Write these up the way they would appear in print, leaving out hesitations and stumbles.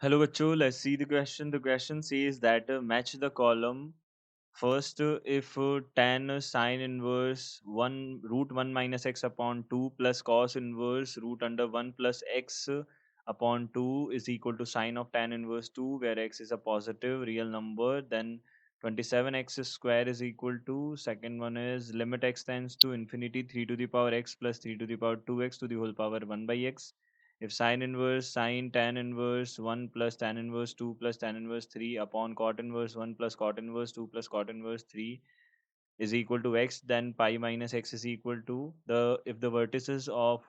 Hello, bachcho. Let's see the question. The question says that match the column. First, if tan sine inverse 1 root 1 minus x upon 2 plus cos inverse root under 1 plus x upon 2 is equal to sine of tan inverse 2, where x is a positive real number, then 27x square is equal to, second one is limit x tends to infinity 3 to the power x plus 3 to the power 2x to the whole power 1 by x. If sine inverse sine tan inverse 1 plus tan inverse 2 plus tan inverse 3 upon cot inverse 1 plus cot inverse 2 plus cot inverse 3 is equal to x, then pi minus x is equal to the if the vertices of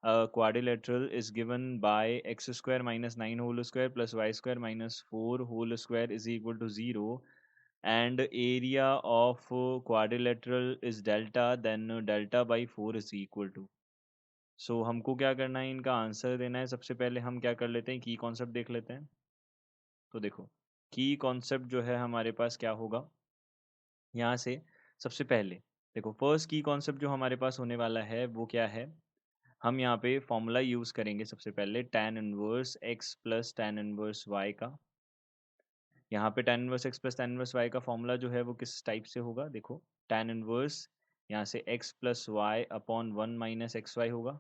a quadrilateral is given by x square minus 9 whole square plus y square minus 4 whole square is equal to 0, and area of quadrilateral is delta, then delta by 4 is equal to. सो हमको क्या करना है, इनका answer देना है। सबसे पहले हम क्या कर लेते हैं, की कॉन्सेप्ट देख लेते हैं। तो देखो, की कॉन्सेप्ट जो है हमारे पास क्या होगा यहाँ से। सबसे पहले देखो, फर्स्ट की कॉन्सेप्ट जो हमारे पास होने वाला है वो क्या है। हम यहाँ पे फॉर्मूला यूज़ करेंगे सबसे पहले tan inverse x plus tan inverse y का। यहाँ पे tan inverse x plus tan inverse y का फॉर्मूला जो है वो किस टाइप से होगा, देखो tan इनवर्स यहाँ से x plus y upon 1 minus x y होगा।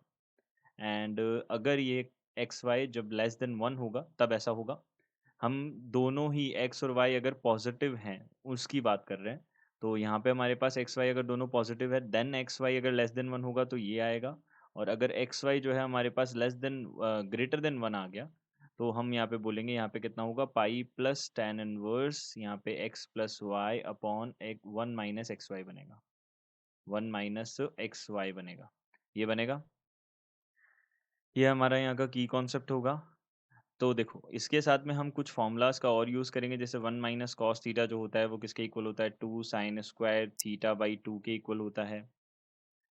एंड अगर ये एक्स वाई जब लेस देन 1 होगा तब ऐसा होगा। हम दोनों ही एक्स और वाई अगर पॉजिटिव हैं उसकी बात कर रहे हैं, तो यहाँ पे हमारे पास एक्स वाई अगर दोनों पॉजिटिव है देन एक्स वाई अगर लेस देन 1 होगा तो ये आएगा। और अगर एक्स वाई जो है हमारे पास लेस देन ग्रेटर देन 1 आ गया तो हम यहाँ पे बोलेंगे यहाँ पे कितना होगा, पाई प्लस टेन इनवर्स यहाँ पे एक्स प्लस वाई अपॉन एक 1 माइनस एक्स वाई बनेगा, 1 माइनस एक्स वाई बनेगा, ये बनेगा। ये हमारा यहाँ का की कॉन्सेप्ट होगा। तो देखो, इसके साथ में हम कुछ फॉर्मूलाज का और यूज़ करेंगे, जैसे 1 माइनस कॉस थीटा जो होता है वो किसके इक्वल होता है, 2 साइन स्क्वायर थीटा बाई 2 के इक्वल होता है।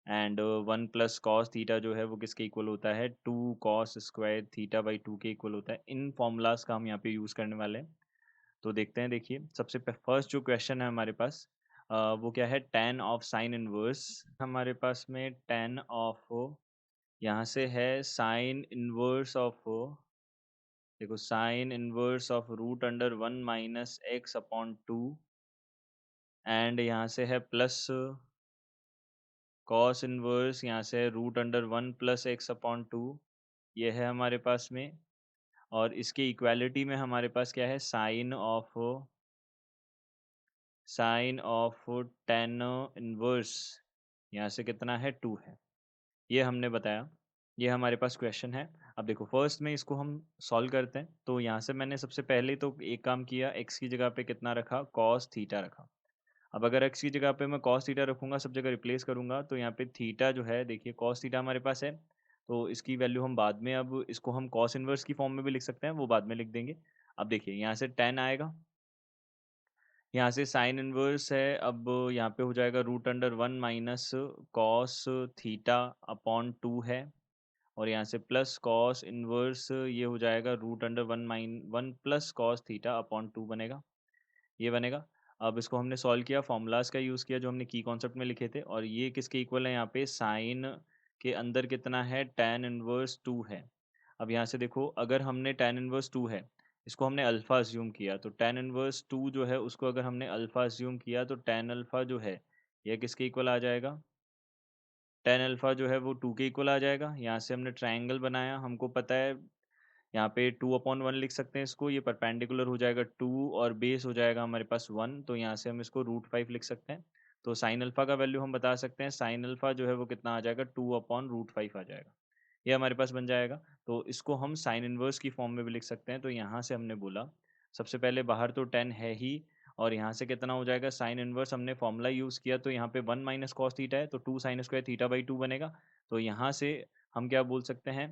एंड 1 प्लस कॉस थीटा जो है वो किसके इक्वल होता है, 2 कॉस स्क्वायर थीटा बाई 2 के इक्वल होता है। इन फॉर्मूलाज का हम यहाँ पे यूज़ करने वाले हैं। तो देखते हैं, देखिए सबसे फर्स्ट जो क्वेश्चन है हमारे पास वो क्या है, tan ऑफ साइन इनवर्स। हमारे पास में tan ऑफ यहाँ से है साइन इनवर्स ऑफ, देखो sine inverse of root under 1 minus x upon 2, and यहाँ से है प्लस कॉस इनवर्स यहाँ से root under 1 plus x upon 2, ये है हमारे पास में। और इसके इक्वालिटी में हमारे पास क्या है, साइन ऑफ टेन इनवर्स यहाँ से कितना है, 2 है। ये हमने बताया, ये हमारे पास क्वेश्चन है। अब देखो फर्स्ट में इसको हम सॉल्व करते हैं। तो यहाँ से मैंने सबसे पहले तो एक काम किया, x की जगह पे कितना रखा, cos थीटा रखा। अब अगर x की जगह पे मैं cos थीटा रखूँगा, सब जगह रिप्लेस करूँगा, तो यहाँ पे थीटा जो है, देखिए cos थीटा हमारे पास है, तो इसकी वैल्यू हम बाद में, अब इसको हम cos इनवर्स की फॉर्म में भी लिख सकते हैं, वो बाद में लिख देंगे। अब देखिए यहाँ से tan आएगा, यहाँ से साइन इनवर्स है, अब यहाँ पे हो जाएगा root under 1 minus cos theta upon 2 है, और यहाँ से प्लस कॉस इनवर्स ये हो जाएगा root under 1 plus cos theta upon 2 बनेगा, ये बनेगा। अब इसको हमने सॉल्व किया, फॉर्मूलाज का यूज़ किया जो हमने की कॉन्सेप्ट में लिखे थे, और ये किसके इक्वल है, यहाँ पे साइन के अंदर कितना है, tan इनवर्स 2 है। अब यहाँ से देखो, अगर हमने tan इनवर्स 2 है, इसको हमने अल्फ़ा अज्यूम किया, तो tan इनवर्स 2 जो है उसको अगर हमने अल्फ़ा अज्यूम किया तो tan अल्फ़ा जो है यह किसके इक्वल आ जाएगा, tan अल्फ़ा जो है वो 2 के इक्वल आ जाएगा। यहाँ से हमने ट्रायंगल बनाया, हमको पता है यहाँ पे 2/1 लिख सकते हैं इसको, ये परपेंडिकुलर हो जाएगा 2 और बेस हो जाएगा हमारे पास 1, तो यहाँ से हम इसको √5 लिख सकते हैं। तो साइन अल्फ़ा का वैल्यू हम बता सकते हैं, साइन अल्फ़ा जो है वो कितना आ जाएगा, 2/√5 आ जाएगा, ये हमारे पास बन जाएगा। तो इसको हम साइन इनवर्स की फॉर्म में भी लिख सकते हैं। तो यहाँ से हमने बोला, सबसे पहले बाहर तो 10 है ही, और यहाँ से कितना हो जाएगा, साइन इनवर्स हमने फॉर्मूला यूज़ किया, तो यहाँ पे 1 माइनस कॉस थीटा है, तो 2 साइन स्क्वायर थीटा बाई 2 बनेगा। तो यहाँ से हम क्या बोल सकते हैं,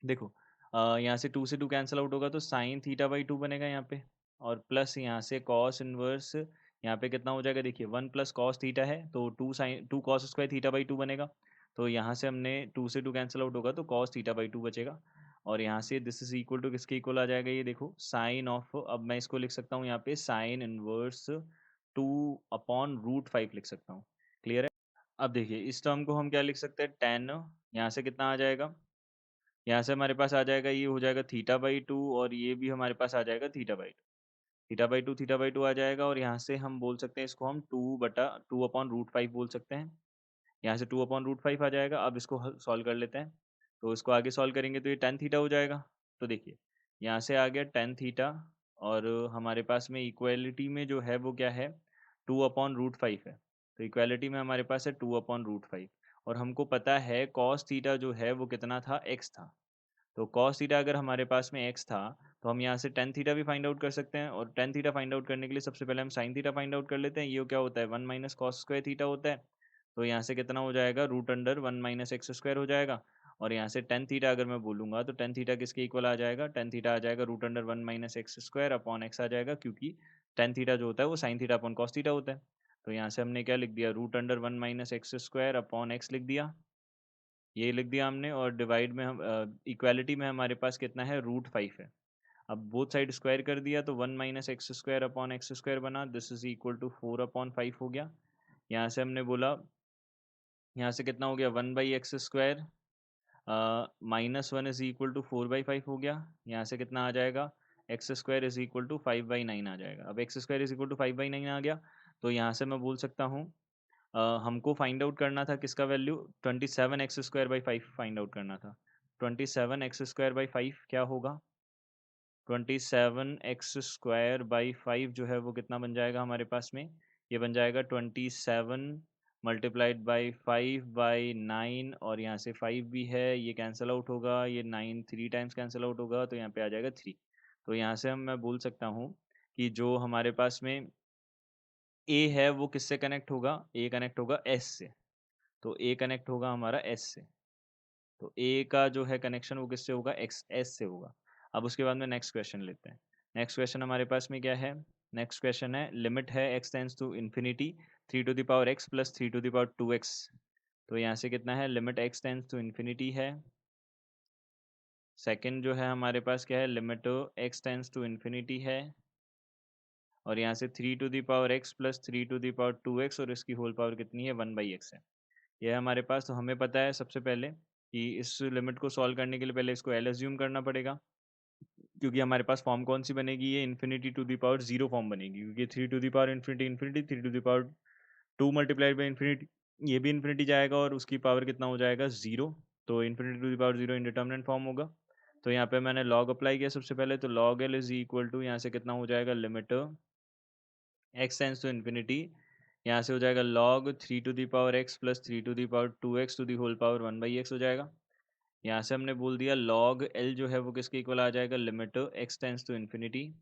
देखो यहाँ से 2 से 2 कैंसल आउट होगा, तो साइन थीटा बाई 2 बनेगा यहाँ पे, और प्लस यहाँ से कॉस इनवर्स यहाँ पे कितना हो जाएगा, देखिए 1 प्लस कॉस थीटा है, तो 2 कॉस स्क्वायर थीटा बाई 2 बनेगा। तो यहाँ से हमने 2 से 2 कैंसल आउट होगा, तो कॉस थीटा बाई 2 बचेगा। और यहाँ से दिस इज इक्वल टू किसके इक्वल आ जाएगा, ये देखो साइन ऑफ, अब मैं इसको लिख सकता हूँ यहाँ पे साइन इनवर्स 2/√5 लिख सकता हूँ। क्लियर है। अब देखिए इस टर्म को हम क्या लिख सकते हैं, टेन, यहाँ से कितना आ जाएगा, यहाँ से हमारे पास आ जाएगा, ये हो जाएगा θ/2 और ये भी हमारे पास आ जाएगा θ/2 θ/2 आ जाएगा। और यहाँ से हम बोल सकते हैं इसको हम 2/2/√5 बोल सकते हैं। यहाँ से 2/√5 आ जाएगा। अब इसको सॉल्व कर लेते हैं। तो इसको आगे सॉल्व करेंगे तो ये tan थीटा हो जाएगा। तो देखिए यहाँ से आ गया tan थीटा और हमारे पास में इक्वालिटी में जो है वो क्या है, 2/√5 है। तो इक्वालिटी में हमारे पास है 2/√5 और हमको पता है cos थीटा जो है वो कितना था, x था। तो cos थीटा अगर हमारे पास में x था तो हम यहाँ से tan थीटा भी फाइंड आउट कर सकते हैं। और tan थीटा फाइंड आउट करने के लिए सबसे पहले हम sin थीटा फाइंड आउट कर लेते हैं। ये क्या होता है, 1 माइनस कॉस स्क्वायर थीटा होता है। तो यहाँ से कितना हो जाएगा, √1 माइनस एक्स स्क्वायर हो जाएगा। और यहाँ से tan थीटा अगर मैं बोलूँगा तो tan थीटा किसके इक्वल आ जाएगा, tan थीटा आ जाएगा √1 minus x square upon x आ जाएगा, क्योंकि tan थीटा जो होता है वो sin theta upon cos theta होता है। तो यहाँ से हमने क्या लिख दिया, √1 minus x square upon x लिख दिया, ये लिख दिया हमने। और डिवाइड में हम इक्वालिटी में हमारे पास कितना है, √5 है। अब बोथ साइड स्क्वायर कर दिया तो 1 minus x square upon x square बना, दिस इज इक्वल टू 4/5 हो गया। यहाँ से हमने बोला, यहाँ से कितना हो गया, 1/x² -1 इज इक्वल टू 4/5 हो गया। यहाँ से कितना आ जाएगा, x² इज इक्वल टू 5/9 आ जाएगा। अब x² इज इक्वल टू 5/9 आ गया तो यहाँ से मैं बोल सकता हूँ हमको फाइंड आउट करना था किसका वैल्यू, 27x² फाइंड आउट करना था। 27x² क्या होगा, 27x² जो है वो कितना बन जाएगा हमारे पास में, ये बन जाएगा 27 मल्टीप्लाइड बाई 5/9 और यहाँ से 5 भी है, ये कैंसिल आउट होगा, ये 9 3 टाइम्स कैंसिल आउट होगा तो यहाँ पे आ जाएगा 3। तो यहाँ से हम मैं बोल सकता हूँ कि जो हमारे पास में ए है वो किससे कनेक्ट होगा, ए कनेक्ट होगा एस से। तो ए कनेक्ट होगा हमारा एस से। तो ए का जो है कनेक्शन वो किससे होगा, एक्स एस से होगा। अब उसके बाद में नेक्स्ट क्वेश्चन लेते हैं। नेक्स्ट क्वेश्चन हमारे पास में क्या है, नेक्स्ट क्वेश्चन है लिमिट है x tends to infinity 3 to the power x plus 3 to the power 2x। तो यहाँ से कितना है, limit x tends to infinity है। सेकंड जो है हमारे पास क्या है, limit x tends to infinity है। और यहाँ से 3 to the power x plus 3 to the power 2x और इसकी होल पावर कितनी है, 1/x है। ये है हमारे पास। तो हमें पता है सबसे पहले कि इस लिमिट को सॉल्व करने के लिए पहले इसको एल एज्यूम करना पड़ेगा, क्योंकि हमारे पास फॉर्म कौन सी बनेगी, ये infinity to the power 0 form बनेगी, क्योंकि 3 to the power infinity infinity, 3 to the power 2 multiplied by infinity, ये भी इन्फिनिटी जाएगा और उसकी पावर कितना हो जाएगा, 0। तो infinity to the power 0 indeterminate form होगा। तो यहाँ पे मैंने लॉग अप्लाई किया सबसे पहले, तो log L is equal to यहाँ से कितना हो जाएगा, limit x tends to infinity, यहाँ से हो जाएगा log 3 to the power x plus 3 to the power 2x to the whole power 1/x हो जाएगा। यहाँ से हमने बोल दिया log l जो है वो किसके इक्वल आ जाएगा, limit x tends to infinity,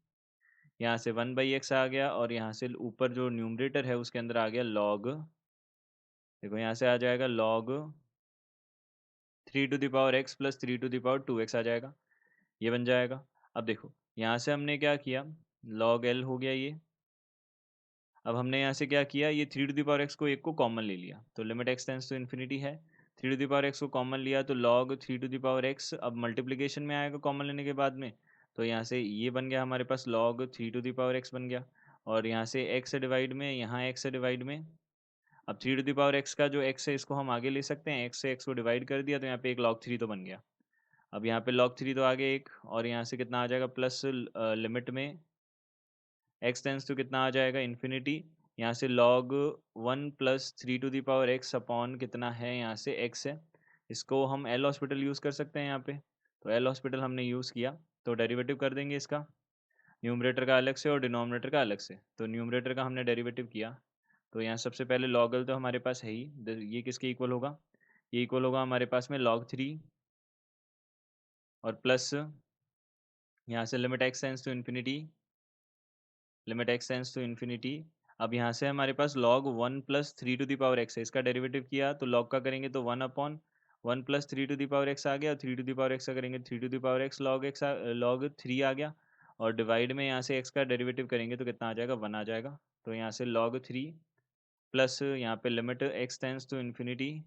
यहाँ से 1/x आ गया और यहाँ से ऊपर जो न्यूमरेटर है उसके अंदर आ गया log, देखो यहाँ से आ जाएगा log 3 to the power x plus 3 to the power 2x आ जाएगा, ये बन जाएगा। अब देखो यहाँ से हमने क्या किया, log l हो गया ये। अब हमने यहाँ से क्या किया, ये 3 to the power x को एक को कॉमन ले लिया, तो limit x tends to infinity है। 3 to the power x को कॉमन लिया तो log 3 to the power x अब मल्टीप्लिकेशन में आएगा कॉमन लेने के बाद में। तो यहाँ से ये बन गया हमारे पास log 3 to the power x बन गया। और यहाँ से x से डिवाइड में, यहाँ x से डिवाइड में। अब 3 to the power x का जो x है इसको हम आगे ले सकते हैं, x से x को डिवाइड कर दिया तो यहाँ पे एक log 3 तो बन गया। अब यहाँ पे log 3 तो आगे एक, और यहाँ से कितना आ जाएगा, प्लस लिमिट में एक्स टेंस टू कितना आ जाएगा, इन्फिनिटी। यहाँ से log 1 plus 3 to the power x upon कितना है, यहाँ से x है। इसको हम एल हॉस्पिटल यूज़ कर सकते हैं यहाँ पे। तो एल हॉस्पिटल हमने यूज़ किया तो डेरिवेटिव कर देंगे इसका, न्यूमरेटर का अलग से और डिनोमिनेटर का अलग से। तो न्यूमरेटर का हमने डेरिवेटिव किया तो यहाँ सबसे पहले लॉगल तो हमारे पास है ही, ये किसके इक्वल होगा, ये इक्वल होगा हमारे पास में log 3 और प्लस यहाँ से limit x tends to infinity, limit x tends to infinity. अब यहाँ से हमारे पास log 1 plus 3 to the power x है, इसका डेरिवेटिव किया तो log का करेंगे तो 1/1 plus 3 to the power x आ गया, 3 to the power x का करेंगे 3 to the power x log 3 आ गया। और डिवाइड में यहाँ से x का डेरिवेटिव करेंगे तो कितना आ जाएगा, 1 आ जाएगा। तो यहाँ से log 3 प्लस यहाँ पे limit x tends to infinity,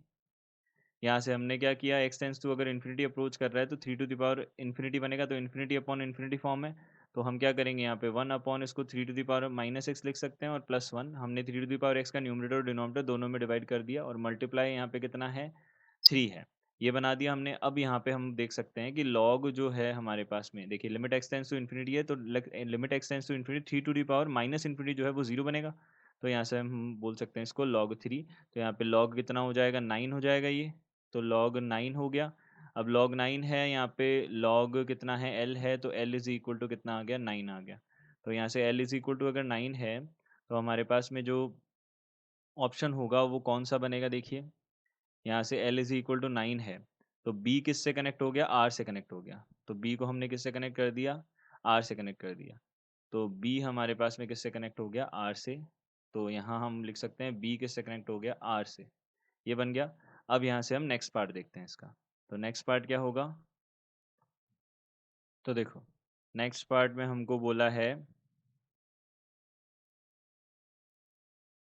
यहाँ से हमने क्या किया, एक्स टेंस टू अगर इन्फिनिटी अप्रोच कर रहा है तो 3 to the power इन्फिनिटी बनेगा, तो इन्फिनिटी अपॉन इन्फिनिटी फॉर्म है। तो हम क्या करेंगे यहाँ पे 1 अपॉन इसको 3 to the power -x लिख सकते हैं और +1 हमने 3 to the power x का न्यूमरेटर और डिनोमिनेटर दोनों में डिवाइड कर दिया और मल्टीप्लाई यहाँ पे कितना है, 3 है। ये बना दिया हमने। अब यहाँ पे हम देख सकते हैं कि लॉग जो है हमारे पास में, देखिए limit x tends to infinity है, तो limit x tends to infinity 3 to the power minus infinity जो है वो 0 बनेगा। तो यहाँ से हम बोल सकते हैं इसको log 3। तो यहाँ पे log कितना हो जाएगा, 9 हो जाएगा ये। तो log 9 हो गया। अब log 9 है, यहाँ पे log कितना है, l है, तो l इज इक्वल टू कितना आ गया, 9 आ गया। तो यहाँ से l इज इक्वल टू अगर 9 है तो हमारे पास में जो ऑप्शन होगा वो कौन सा बनेगा, देखिए यहाँ से l इज इक्वल टू 9 है, तो b किससे कनेक्ट हो गया, r से कनेक्ट हो गया। तो b को हमने किससे कनेक्ट कर दिया, r से कनेक्ट कर दिया। तो b हमारे पास में किससे कनेक्ट हो गया, r से। तो यहाँ हम लिख सकते हैं b किससे कनेक्ट हो गया, r से। ये बन गया। अब यहाँ से हम नेक्स्ट पार्ट देखते हैं इसका। तो नेक्स्ट पार्ट क्या होगा, तो देखो नेक्स्ट पार्ट में हमको बोला है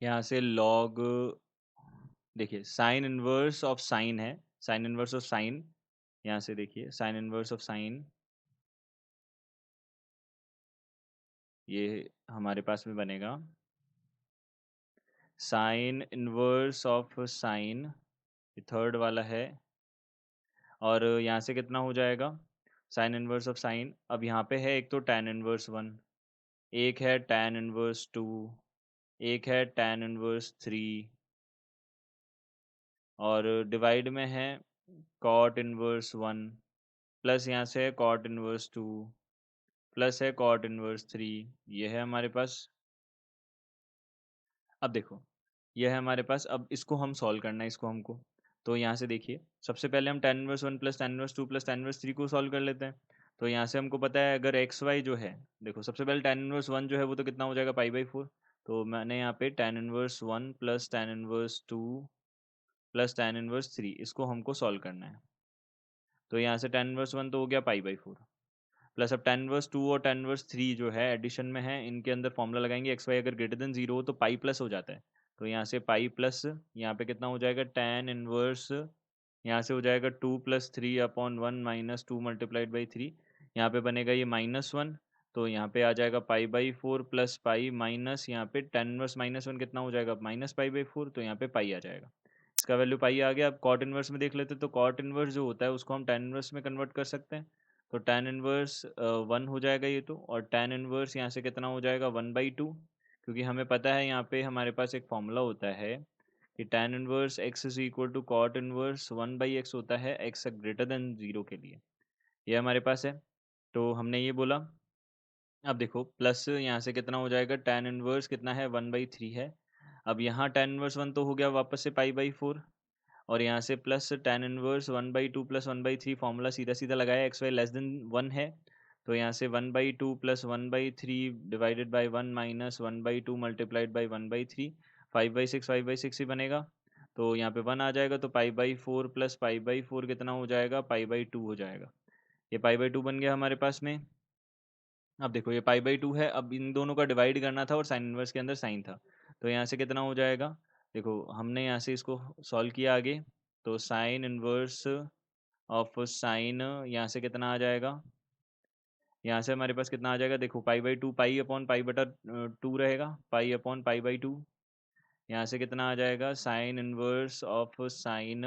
यहाँ से लॉग, देखिए साइन इनवर्स ऑफ साइन है, साइन इनवर्स ऑफ साइन, यहाँ से देखिए साइन इनवर्स ऑफ साइन, ये हमारे पास में बनेगा साइन इनवर्स ऑफ साइन, ये थर्ड वाला है। और यहाँ से कितना हो जाएगा, साइन इनवर्स ऑफ साइन। अब यहाँ पे है एक तो tan इनवर्स 1, एक है tan इनवर्स 2, एक है tan इनवर्स 3, और डिवाइड में है cot इनवर्स 1, प्लस यहाँ से है cot इनवर्स 2, प्लस है cot इनवर्स 3। ये है हमारे पास। अब देखो ये है हमारे पास, अब इसको हम सॉल्व करना है इसको हमको। तो यहाँ से देखिए सबसे पहले हम tan inverse 1 plus tan inverse 2 plus tan inverse 3 को सॉल्व कर लेते हैं। तो यहाँ से हमको पता है अगर एक्स वाई जो है, देखो सबसे पहले tan इनवर्स 1 जो है वो तो कितना हो जाएगा, पाई/4। तो मैंने यहाँ पे tan inverse 1 plus tan inverse 2 plus tan inverse 3 इसको हमको सॉल्व करना है। तो यहाँ से tan इनवर्स 1 तो हो गया पाई/4, प्लस अब tan इनवर्स 2 और tan इनवर्स 3 जो है एडिशन में है, इनके अंदर फॉर्मूला लगाएंगे, एक्स वाई अगर ग्रेटर देन 0 हो तो पाई प्लस हो जाता है। तो यहाँ से पाई प्लस, यहाँ पे कितना हो जाएगा tan इनवर्स, यहाँ से हो जाएगा 2+3/1 माइनस 2 × यहाँ पे बनेगा ये -1। तो यहाँ पे आ जाएगा पाई/4 प्लस पाई माइनस, यहाँ पे tan इनवर्स -1 कितना हो जाएगा, माइनस पाई/4, तो यहाँ पे पाई आ जाएगा। इसका वैल्यू पाई आ गया। अब कॉट इनवर्स में देख लेते हैं, तो कॉट इनवर्स जो होता है उसको हम tan इनवर्स में कन्वर्ट कर सकते हैं। तो tan इनवर्स 1 हो जाएगा ये तो, और tan इनवर्स यहाँ से कितना हो जाएगा, 1/2, क्योंकि हमें पता है यहाँ पे हमारे पास एक फॉर्मूला होता है कि tan inverse x is equal to cot inverse 1/x होता है x ग्रेटर देन 0 के लिए। ये हमारे पास है। तो हमने ये बोला। अब देखो प्लस यहाँ से कितना हो जाएगा, tan इनवर्स कितना है, 1/3 है। अब यहाँ tan इनवर्स 1 तो हो गया वापस से पाई/4, और यहाँ से plus tan inverse 1/2 plus 1/3, formula सीधा सीधा लगाया, एक्स वाई लेस देन 1 है। तो यहाँ से 1/2 plus 1/3 divided by 1 minus 1/2 multiplied by 1/3, 5/6 ही बनेगा। तो यहाँ पे 1 आ जाएगा, तो पाई/4 प्लस पाई/4 कितना हो जाएगा, पाई/2 हो जाएगा। ये पाई/2 बन गया हमारे पास में। अब देखो ये पाई/2 है, अब इन दोनों का डिवाइड करना था और साइन इनवर्स के अंदर साइन था। तो यहाँ से कितना हो जाएगा, देखो हमने यहाँ से इसको सॉल्व किया आगे। तो साइन इनवर्स ऑफ साइन यहाँ से कितना आ जाएगा, यहाँ से हमारे पास कितना आ जाएगा, देखो पाई/2 पाई/2 रहेगा, पाई/2। यहाँ से कितना आ जाएगा, साइन इनवर्स ऑफ साइन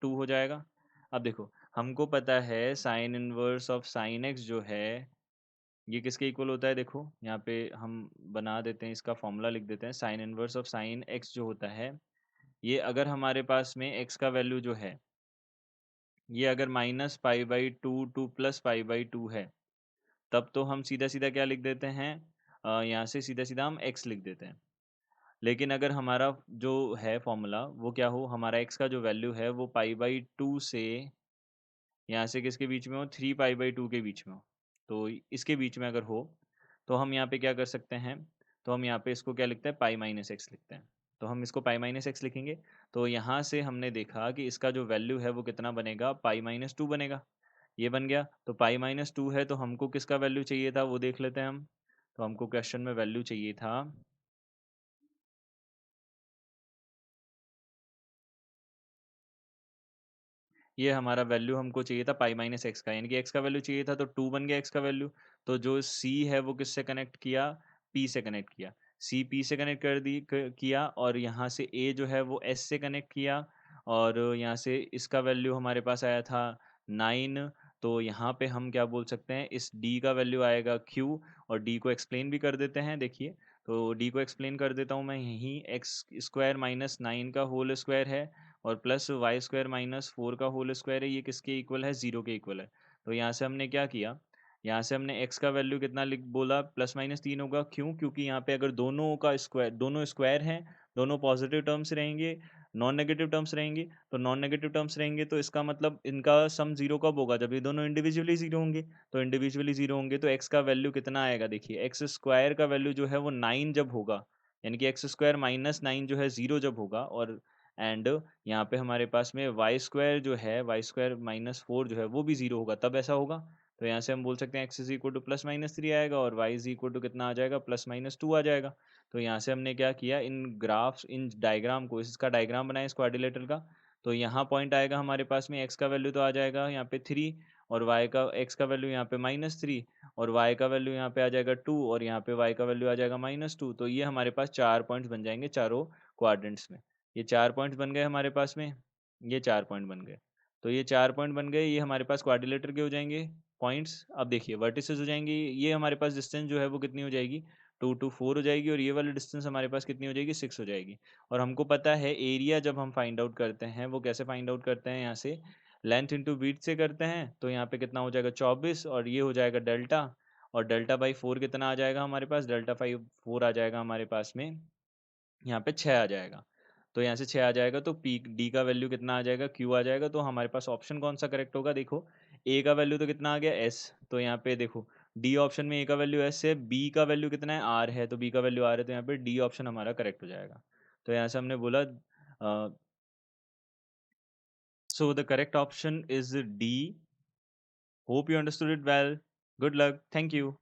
2 हो जाएगा। अब देखो हमको पता है sine inverse of sine x जो है ये किसके इक्वल होता है, देखो यहाँ पे हम बना देते हैं, इसका फॉर्मूला लिख देते हैं। Sign inverse of sine x जो होता है, ये अगर हमारे पास में एक्स का वैल्यू जो है ये अगर -पाई/2 टू प्लस पाई/2 है, तब तो हम सीधा सीधा क्या लिख देते हैं, यहाँ से सीधा सीधा हम एक्स लिख देते हैं। लेकिन अगर हमारा जो है फॉर्मूला वो क्या हो, हमारा एक्स का जो वैल्यू है वो पाई/2 से यहाँ से किसके बीच में हो, 3 पाई/2 के बीच में हो, तो इसके बीच में अगर हो तो हम यहाँ पे क्या कर सकते हैं, तो हम यहाँ पे इसको क्या लिखते हैं, पाई माइनस एक्स लिखते हैं। तो हम इसको पाई माइनस एक्स लिखेंगे। तो यहाँ से हमने देखा कि इसका जो वैल्यू है वो कितना बनेगा, पाई/2 बनेगा। ये बन गया। तो पाई/2 है, तो हमको किसका वैल्यू चाहिए था वो देख लेते हैं हम। तो हमको क्वेश्चन में वैल्यू चाहिए था, ये हमारा वैल्यू हमको चाहिए था पाई/एक्स का, यानी कि एक्स का वैल्यू चाहिए था, तो 2 बन गया एक्स का वैल्यू। तो जो सी है वो किससे कनेक्ट किया, पी से कनेक्ट किया। सी पी से कनेक्ट कर दी किया, और यहाँ से ए जो है वो एस से कनेक्ट किया, और यहाँ से इसका वैल्यू हमारे पास आया था 9। तो यहाँ पे हम क्या बोल सकते हैं, इस d का वैल्यू आएगा q, और d को एक्सप्लेन भी कर देते हैं। देखिए, तो d को एक्सप्लेन कर देता हूँ मैं यहीं, एक्स स्क्वायर माइनस 9 का होल स्क्वायर है और प्लस वाई स्क्वायर माइनस 4 का होल स्क्वायर है, ये किसके इक्वल है, 0 के इक्वल है। तो यहाँ से हमने क्या किया, यहाँ से हमने x का वैल्यू कितना लिख बोला, प्लस माइनस 3 होगा। क्यों? क्योंकि यहाँ पे अगर दोनों का स्क्वायर, दोनों स्क्वायर हैं, दोनों पॉजिटिव टर्म्स रहेंगे, नॉन नेगेटिव टर्म्स रहेंगे, तो नॉन नेगेटिव टर्म्स रहेंगे तो इसका मतलब इनका सम जीरो कब होगा, जब ये दोनों इंडिविजुअली जीरो होंगे। तो इंडिविजुअली जीरो होंगे तो x का वैल्यू कितना आएगा, देखिए एक्स स्क्वायर का वैल्यू जो है वो 9 जब होगा, यानी कि एक्स स्क्वायर माइनस 9 जो है 0 जब होगा, और एंड यहाँ पे हमारे पास में वाई स्क्वायर जो है, वाई स्क्वायर माइनस 4 जो है वो भी 0 होगा, तब ऐसा होगा। तो यहाँ से हम बोल सकते हैं x is equal two plus minus 3 आएगा और वाई इज इक्वल टू कितना आ जाएगा, प्लस माइनस 2 आ जाएगा। तो यहाँ से हमने क्या किया, इन ग्राफ्स, इन डायग्राम को, इसका डायग्राम बनाया इस क्वाड्रिलेटरल का। तो यहाँ पॉइंट आएगा हमारे पास में, एक्स का वैल्यू तो आ जाएगा यहाँ पे 3, और वाई का, एक्स का वैल्यू यहाँ पे -3, और वाई का वैल्यू यहाँ पे आ जाएगा 2, और यहाँ पे वाई का वैल्यू आ जाएगा -2। तो ये हमारे पास 4 पॉइंट्स बन जाएंगे चारों क्वाड्रेंट्स में। ये 4 पॉइंट्स बन गए हमारे पास में, ये 4 पॉइंट बन गए। तो ये 4 पॉइंट बन गए, ये हमारे पास क्वाड्रिलेटर के हो जाएंगे पॉइंट्स। अब देखिए वर्टिसेस हो जाएंगी, ये हमारे पास डिस्टेंस जो है वो कितनी हो जाएगी, 2 to 4 हो जाएगी, और ये वाली डिस्टेंस हमारे पास कितनी हो जाएगी, 6 हो जाएगी। और हमको पता है एरिया जब हम फाइंड आउट करते हैं वो कैसे फाइंड आउट करते हैं, यहाँ से लेंथ इंटू विड्थ से करते हैं। तो यहाँ पे कितना हो जाएगा, 24, और ये हो जाएगा डेल्टा, और डेल्टा बाई 4 कितना आ जाएगा हमारे पास, डेल्टा 4 आ जाएगा हमारे पास में, यहाँ पे 6 आ जाएगा। तो यहाँ से 6 आ जाएगा तो पी डी का वैल्यू कितना आ जाएगा, क्यू आ जाएगा। तो हमारे पास ऑप्शन कौन सा करेक्ट होगा, देखो ए का वैल्यू तो कितना आ गया, एस। तो यहाँ पे देखो डी ऑप्शन में ए का वैल्यू एस है, बी का वैल्यू कितना है, आर है, तो बी का वैल्यू आर है, तो यहाँ पे डी ऑप्शन हमारा करेक्ट हो जाएगा। तो यहाँ से हमने बोला, so the correct option is D. Hope you understood it well. Good luck, thank you.